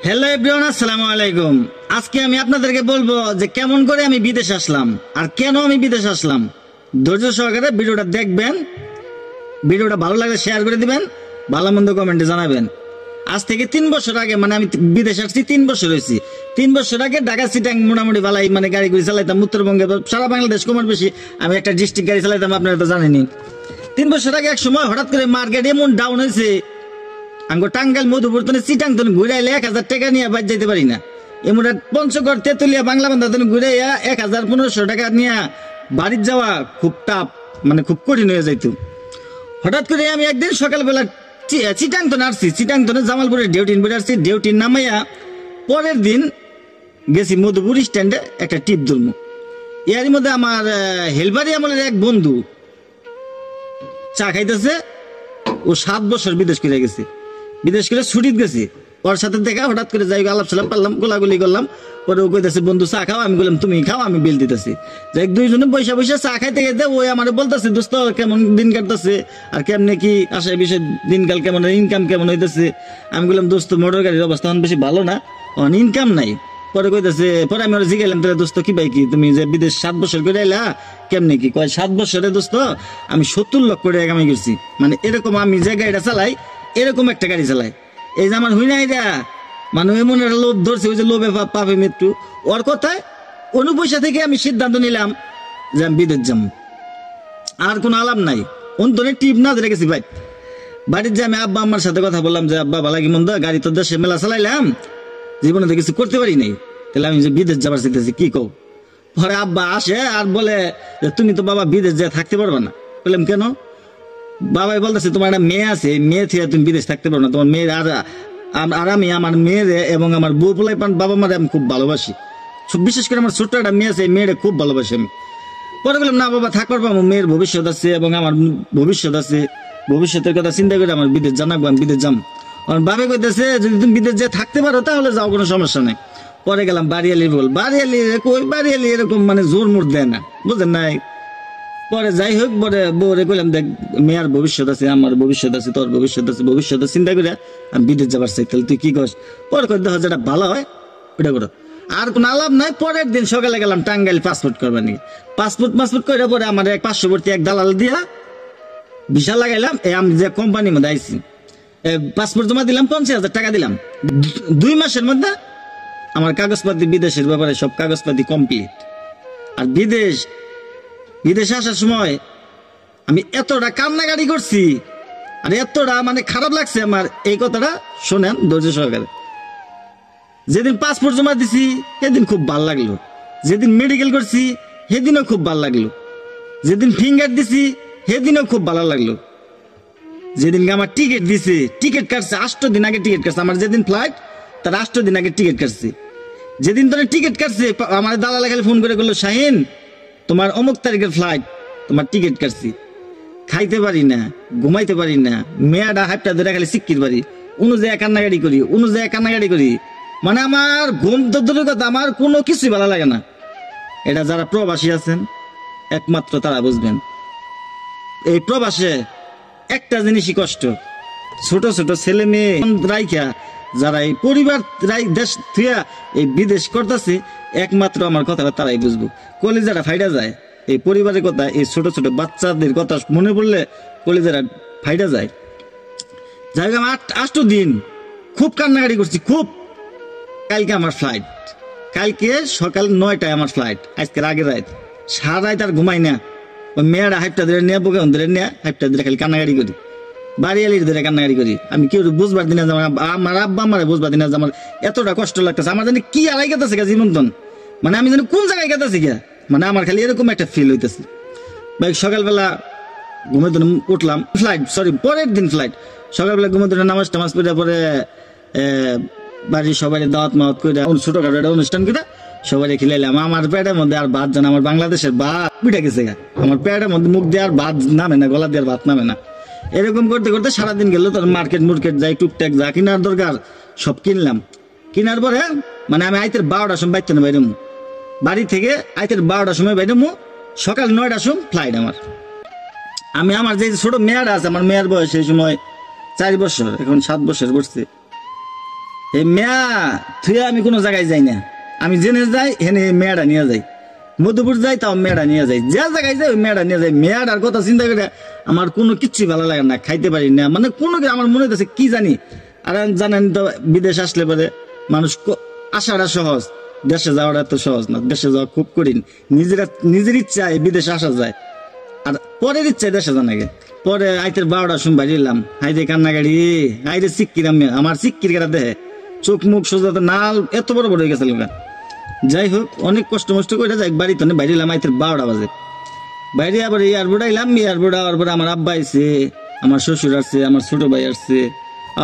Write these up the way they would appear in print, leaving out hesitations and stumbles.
Hello everyone, আসসালামু আলাইকুম। আজকে আমি আপনাদেরকে বলবো যে কেমন করে আমি বিদেশ আসলাম আর কেন আমি বিদেশ আসলাম। ধৈর্য সহকারে ভিডিওটা দেখবেন। ভিডিওটা ভালো লাগলে শেয়ার করে দিবেন, ভালো মন্দ কমেন্টে জানাবেন। আজ থেকে 3 বছর আগে আমি বিদেশ আসছি, 3 বছর হয়েছি। 3 বছর আগে ঢাকা সিটাং মোটামুটি ভালাই গাড়ি গুড়ি চালাইতাম। উত্তরবঙ্গে সারা বাংলাদেশ কমার বেশি আমি একটা ডিস্ট্রিক্ট গাড়ি চালাইতাম, আপনারা তো জানেনি। 3 বছর আগে এক সময় হঠাৎ করে মার্কেট এমন ডাউন হয়েছে, আঙ্গো টাঙ্গাইল মধুপুর তনে চিটাং তনে ঘুরাইলে 1000 টাকা নিয়ে বাদ যাইতে পারি না। এমন পঞ্চগড় তেতুলিয়া বাংলা বান্ধা তনে ঘুরাইয়া 1000-1500 টাকা নিয়ে বাড়ির যাওয়া খুব টাফ, খুব কঠিন হয়ে যাইত। হঠাৎ করে আমি একদিন সকালবেলা চিটাং তনে আসছি, চিটাং তনে জামালপুরের ডিউটিন বেড়ে আসছি। ডিউটিন নামাইয়া পরের দিন গেছি মধুপুর স্ট্যান্ডে একটা টিপ ধরবো। এর মধ্যে আমার হেলবারি আমলের এক বন্ধু চা খাইতেছে। ও 7 বছর বিদেশ করে গেছে, বিদেশ করে ছুটিতে গেছে। ওর সাথে দেখা হঠাৎ করে যাই আলাপ সালাপ পারলাম, গোলাগুলি করলাম। পরে ও কইতেছে বন্ধু চা খাও, আমি বললাম তুমি খাও, আমি বিল দিতেছি। যাই দুইজনে বৈশা বৈশা চা খাইতে গেতে ওই আমার বলতেছে দোস্ত কেমন দিন কাটতেছে আর কেমনে কি আসে বিষয়, দিনকাল কেমন, ইনকাম কেমন হইতেছে। আমি বললাম দোস্ত মোটর গাড়ির অবস্থা বেশি ভালো না, ইনকাম নাই। পরে কইতেছে, পরে আমি ওরা জিগাইলাম তাহলে দোস্ত কি ভাই কি তুমি যে বিদেশ 7 বছর করে আইলা কেমনে কি? কয় 7 বছরে দোস্ত আমি 70 লক্ষ টাকা কামাই করছি। এরকম আমি যে গাড়িটা চালাই এরকম একটা গাড়ি চালাই। এই যে আমার হুই নাই দা এমন একটা লোভ ধরছে, ওই যে লোভে পাবে মৃত্যু। ওর কথায় অনুপয়সা থেকে আমি সিদ্ধান্ত নিলাম যে আমি বিদেশ যাম। আর কোনো আলাপ নাই, অন্তরে টিপ না ধরে গেছি ভাই। বাড়ির যে আমি আব্বা আম্মার সাথে কথা বললাম যে আব্বা ভালা কি মন্দ, গাড়ি তো দেশে মেলা চালাইলাম, জীবনে তো কিছু করতে পারি নাই, তাহলে আমি যে বিদেশ যাবার চাইতেছি কি কও। পরে আব্বা আসে আর বলে যে তুমি তো বাবা বিদেশ যা থাকতে পারবে না। বললাম কেন? বাবাই বলতেছে তোমার একটা মেয়ে আছে, মেয়ে থেকে তুমি বিদেশ থাকতে পারো না। তোমার মেয়ের আর আমি আমার মেয়ের এবং আমার বউ পোলাই বাবা মারে আমি খুব ভালোবাসি। বিশেষ করে আমার ছোট্ট একটা মেয়ে আছে, এই মেয়েটা খুব ভালোবাসি আমি। পরে বললাম না বাবা থাক পারবো, আমার মেয়ের ভবিষ্যৎ আছে এবং আমার ভবিষ্যৎ আছে, ভবিষ্যতের কথা চিন্তা করে আমার বিদেশ জানাবো, আমি বিদেশ যাম। আমার বাবা কইতেছে যদি তুমি বিদেশ যে থাকতে পারো তাহলে যাও, কোনো সমস্যা নেই। পরে গেলাম বাড়িয়ালি, বল বাড়িয়ালি কই বাড়িয়ালি এরকম জোর মোট দেয় না, বুঝলেন নাই। পরে যাই হোক, পরে বউরে কইলাম দেখ মেয়ের ভবিষ্যৎ আছে, আমার ভবিষ্যৎ আছে, তোর ভবিষ্যৎ আছে, ভবিষ্যৎ চিন্তা করে আমি বিদেশ যাবার চাই, তাহলে তুই কি কস? পরে কই দেখো যেটা ভালো হয় ওটা করো, আর কোনো আলাপ নাই। পরের দিন সকালে গেলাম টাঙ্গাইল পাসপোর্ট করবার নিয়ে। পাসপোর্ট করে পরে আমার এক পার্শ্ববর্তী এক দালাল দিয়া ভিসা লাগাইলাম। আমি যে কোম্পানির মধ্যে আইছি, পাসপোর্ট জমা দিলাম, 50,000 টাকা দিলাম। 2 মাসের মধ্যে আমার কাগজপাতি, বিদেশের ব্যাপারে সব কাগজপাতি কমপ্লিট। আর বিদেশে আসার সময় আমি এতটা কান্নাকাটি করছি আর এতটা খারাপ লাগছে আমার, এই কথাটা শোনেন ধৈর্য সহকারে। যেদিন পাসপোর্ট জমা দিছি সেদিন খুব ভালো লাগলো, যেদিন মেডিকেল করছি সেদিনও খুব ভালো লাগলো, যেদিন ফিঙ্গার দিছি সেদিনও খুব ভালো লাগলো, যেদিন আমার টিকিট দিছে, টিকিট কাটছে 8 দিন আগে টিকিট কাটছে আমার, যেদিন ফ্লাইট তার 8 দিন আগে টিকিট কাটছে। যেদিন তোর টিকিট কাটছে আমার দালাল খালি ফোন করে বললো শাহিন তোমার অমুক তারিখের ফ্লাইট, তোমার টিকিট কাটছি। খাইতে পারি না, ঘুমাইতে পারি না, মেয়াটা হাইপটা ধরে খালি সিক্কির পারি, অনুযায়ী কান্নাকাটি করি। আমার ঘুম তো দূরের কথা, আমার কোনো কিছুই ভালো লাগে না। এটা যারা প্রবাসী আছেন একমাত্র তারা বুঝবেন। এই প্রবাসে একটা জিনিসই কষ্ট, ছোট ছোট ছেলে মেয়ে রাইখা যারা এই পরিবার দেশ থুয়া এই বিদেশ করতেছে, একমাত্র আমার কথাটা তারাই বুঝবো। কলিজারা ফাইডা যায় এই পরিবারের কথা, এই ছোট ছোট বাচ্চাদের কথা মনে পড়লে কলিজারা ফাইডা যায়। যাই হোক, আমার 8 দিন খুব কান্নাকাটি করছি, খুব। কালকে আমার ফ্লাইট, কালকে সকাল 9টায় আমার ফ্লাইট, আজকের আগের রাত। সারা রাত আর ঘুমাই না, ওই মেয়েরা হাইপটা ধরে নেয়া, বুকে ধরে নেয়া, হাইপটা ধরে খালি কান্নাকাটি করি, বাড়িয়ালির ধরে কান্নাকাটি করি। আমি কেউ বুঝবার দিন আমার আব্বা আমার বুঝবার দিন আমার এতটা কষ্ট লাগতেছে, আমার জানি কি আড়াই গেতেছে গা জীবন, আমি জানি কোন জায়গায় গেতেছি গা, আমার খালি এরকম একটা ফিল হইতেছে। ভাই সকালবেলা ঘুমে ধরে উঠলাম, পরের দিন ফ্লাইট। সকালবেলা ঘুমে ধরে নামাজ টামাজ পড়ে পরে বাড়ির সবাই দাওয়াত মাওয়াত করে ছোটখাটো একটা অনুষ্ঠান করে সবাই খিলাইলাম। আমার পেটের মধ্যে আর ভাত জানা, আমার বাংলাদেশের ভাত পিঠে গেছে গা, আমার পেটের মধ্যে মুখ দিয়ে আর ভাত নামে না, গলা দিয়ে আর ভাত নামে না। এরকম করতে করতে সারাদিন গেল। তোর মার্কেট যাই, টুকটাক যা কিনার দরকার সব কিনলাম। কিনার পরে আমি আইতের 12টার সময় বাইতে না বাইরে, বাড়ি থেকে আইতের 12টার সময় বাইরে, সকাল 9টার সময় ফ্লাইট আমার। আমার যে ছোট মেয়েরা আছে, আমার মেয়ের বয়স এই সময় 4 বছর, এখন 7 বছর করছে। এই মেয়া থুয়ে আমি কোনো জায়গায় যাই না, আমি জেনে যাই হেনে মেয়াটা নিয়ে যাই, মধুপুর যাই তাও মেয়াটা নিয়ে যাই, যে জায়গায় যাই ওই মেয়াটা নিয়ে যাই। মেয়াটার কথা চিন্তা করে আমার কোনো কিচ্ছুই ভালো লাগে না, খাইতে পারি না, মানে কোনো আমার মনে হচ্ছে কি জানি। আর জানেন তো বিদেশ আসলে পরে মানুষ আসাটা সহজ, দেশে যাওয়াটা এত সহজ না, দেশে যাওয়া খুব কঠিন। নিজের ইচ্ছায় বিদেশে আসা যায়, আর পরের ইচ্ছায় দেশে যান আগে। পরে আইতের 12টার সময় বাড়ি এলাম, হাইরে কান্নাকাড়ি, হাইরে সিক্কির, আমি আমার সিক্কির কাটা দেহে চোখ মুখ সোজাতে নাল এত বড় বড় হয়ে গেছে। যাই হোক অনেক কষ্ট মষ্ট করে যাই বাড়িতে বাইরে এলাম আইতের 12টা বাজে। বাইরে আবার এয়ারপোর্ট আইলাম, এয়ারপোর্ট আওয়ার পরে আমার আব্বা আইসে, আমার শ্বশুর আসছে, আমার ছোট ভাই আসছে।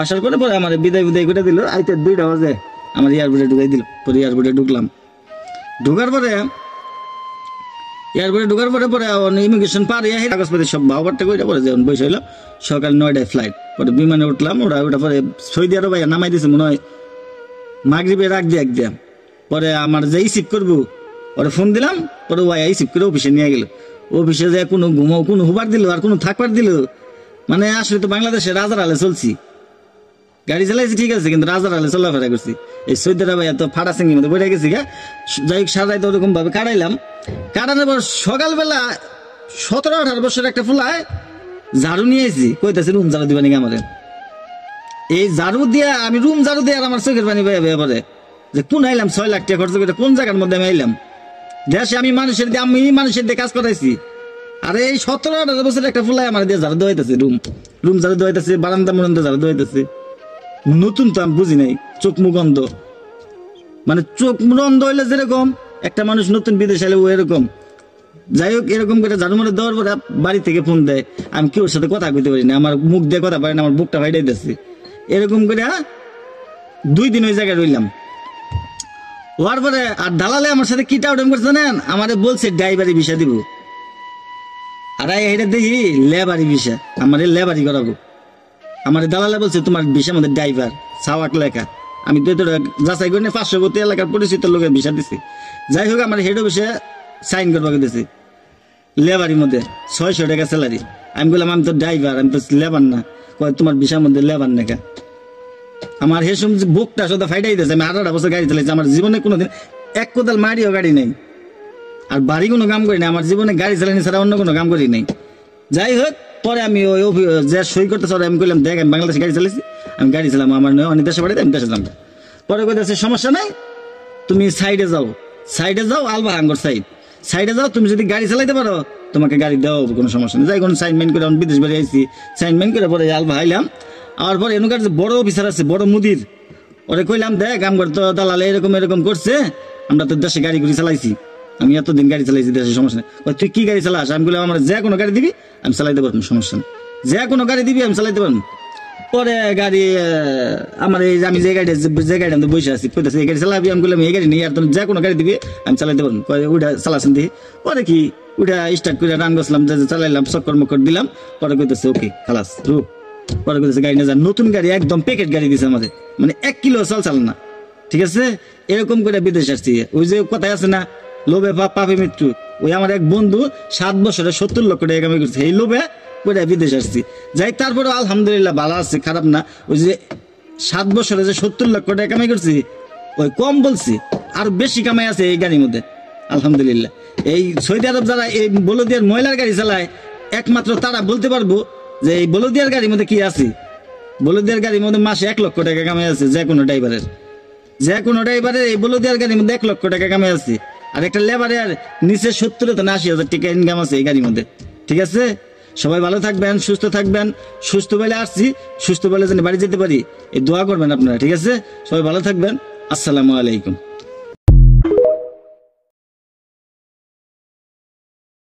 আসার পরে পরে আমার বিদায় করে দিল, আইতের 2টা বাজে আমার এয়ারপোর্টে ঢুকাই দিল। পরে এয়ারপোর্টে ঢুকলাম, ঢোকার পরে পরে ইমিগ্রেশন পার কাগজপাতি সব বাবারটা করে পরে যেমন বসে হইলাম। সকাল 9টায় ফ্লাইট, পরে বিমানে উঠলাম। ওটা পরে সৌদি আরব নামাই দিয়েছে মনে হয় মাগরিবে রাখ দিয়ে একদিন। পরে আমার যে রিসিভ করবো ওরা ফোন দিলাম, পরে ও রিসিভ করে অফিসে নিয়ে গেল। অফিসে যায় কোনো ঘুমাও, কোনো হুবার দিল আর কোনো থাকবার দিল। মানে আসলে তো বাংলাদেশে রাজার হালে চলছি, গাড়ি চালাইছি ঠিক আছে, কিন্তু রাজার হালে চলাফেরা করছি। এই সৌদি আরব তো ফাটা সিঙ্গির মধ্যে বইটা গেছি গা। যাই হোক সারাই তো ওরকম ভাবে কাটাইলাম। কাটানোর পর সকালবেলা 17-18 বছরের একটা ফুলায় ঝাড়ু নিয়ে এসেছি, কইতাছি রুম ঝাড়ু দিবা নাকি আমাদের। এই ঝাড়ু দিয়ে আমি রুম ঝাড়ু দিয়ে আর আমার চোখের পানি বেয়ে পড়ে যে কোন আইলাম 6 লাখ টাকা খরচ করে কোন জায়গার মধ্যে আমি আইলাম। দেশে আমি মানুষের দিয়ে কাজ করাইছি, আর এই 17-18 বছরের একটা ফুলায় আমার দিয়ে ঝাড়ু দেওয়াইতেছে, রুম ঝাড়ু দেওয়াইতেছে, বারান্দা মুরান্দা ঝাড়ু দেওয়াইতেছে। নতুন তো আমি বুঝি নাই, চোখ মুখ অন্ধ। মানে চোখ মুখ অন্ধ হইলে যেরকম একটা মানুষ নতুন বিদেশ আইলে ও এরকম। যাই হোক এরকম করে ঝাড়ু মারে দেওয়ার পরে বাড়ি থেকে ফোন দেয়, আমি কেউ সাথে কথা কইতে পারি না, আমার মুখ দিয়ে কথা পারি না, আমার বুকটা ফাইটাই দিচ্ছে। এরকম করে 2 দিন ওই জায়গায় রইলাম। হওয়ার পরে আর দালালে আমার সাথে কি টাউটাম করছে জানেন, আমারে বলছে ড্রাইভারি ভিসা দিব, আর এটা দেখি লেবারি ভিসা, আমার লেবারি করাবো। আমার দালালে বলছে তোমার ভিসা মধ্যে ড্রাইভার সাওয়াক লেখা। আমি তো যাচাই করি না, 500 এলাকার পরিচিত লোকের ভিসা দিছি। যাই হোক আমার হেড অফিসে সাইন করবাকে দিছি, লেবারির মধ্যে 600 টাকা স্যালারি। আমি বললাম আমি তো ড্রাইভার, আমি তো লেবার না। কয় তোমার ভিসার মধ্যে লেবার নেখা। আমার হেসম বুকটা সোদা ফাইটাই দিয়েছে। আমি 18 বছর গাড়ি চালাইছি, আমার জীবনে কোনোদিন এক কোদাল মারিও গাড়ি নেই, আর বাড়ি কোনো কাম করি না। আমার জীবনে গাড়ি চালানি ছাড়া অন্য কোনো কাম করি নাই। যাই হোক পরে আমি ওই যে সই করতে চাই আমি কইলাম দেখ আমি বাংলাদেশে গাড়ি চালাইছি, আমি গাড়ি চালাম, আমার অনেক দেশে বাড়িতে আমি দেশে যাবো। পরে কইতেছে সমস্যা নাই, তুমি সাইডে যাও আলবা হাঙ্গর সাইডে যাও, তুমি যদি গাড়ি চালাইতে পারো তোমাকে গাড়ি দেওয়া হবে, কোনো সমস্যা নেই। যাই কোনো সাইনমেন্ট করে আমি বিদেশ বাড়ি আইছি, সাইনমেন্ট করে পরে আলবা হাইলাম। আর পরে এনুকার যে বড় অফিসার আছে, বড় মুদির, ওরে কইলাম দেখ আমার তো দালালে এরকম করছে, আমরা তো দেশে গাড়ি গুড়ি চালাইছি, আমি এতদিন গাড়ি চালাইছি দেশে, সমস্যা নেই। তুই কি গাড়ি চালাস? আমি বললাম আমার যে কোনো গাড়ি দিবি আমি চালাইতে পারবো, সমস্যা নেই, যে কোনো গাড়ি দিবি আমি চালাইতে পারবো। পরে গাড়ি আমার এই আমি যে গাড়ি আমি বসে আছি, কইতেছে এই গাড়ি চালাবি? আমি বললাম এই গাড়ি নেই, আর তুমি যে কোনো গাড়ি দিবি আমি চালাইতে পারবো। ওইটা চালাচ্ছেন দেখি। পরে কি ওইটা স্টার্ট করে রান করছিলাম, চালাইলাম, চক্কর মক্কর দিলাম। পরে কইতেছে ওকে খালাস রুক। পরে কইতেছে গাড়ি নিয়ে যান, নতুন গাড়ি একদম প্যাকেট গাড়ি দিছে আমাদের, মানে 1 কিলো চাল না, ঠিক আছে। এরকম করে বিদেশ আসছি। ওই যে কথায় আছে না, লোভে পাপে মৃত্যু। ওই আমার এক বন্ধু 7 বছরে 70 লক্ষ টাকা কামাই করছে, এই লোভে করে বিদেশ আসছি। যাই তারপরে আলহামদুলিল্লাহ ভালো আছে, খারাপ না। ওই যে 7 বছরে যে 70 লক্ষ টাকা কামাই করছি, ওই কম বলছি, আর বেশি কামাই আছে এই গাড়ির মধ্যে আলহামদুলিল্লাহ। এই সৌদি আরব যারা এই বলদিয়ার ময়লার গাড়ি চালায়, একমাত্র তারা বলতে পারবো যে এই বলদিয়ার গাড়ির মধ্যে কি আছে। বলদিয়ার গাড়ির মধ্যে মাসে 1 লক্ষ টাকা কামাই আছে, যে কোনো ড্রাইভারের এই বলদিয়ার গাড়ির মধ্যে 1 লক্ষ টাকা কামাই আছে। আর একটা লেবারের নিচে 70 থেকে 80,000 টাকা ইনকাম আছে এই গাড়ির মধ্যে, ঠিক আছে। সবাই ভালো থাকবেন, সুস্থ থাকবেন। সুস্থ বেলে আসছি, সুস্থ বেলে যেন বাড়ি যেতে পারি, এই দোয়া করবেন আপনারা, ঠিক আছে। সবাই ভালো থাকবেন। আসসালামু আলাইকুম।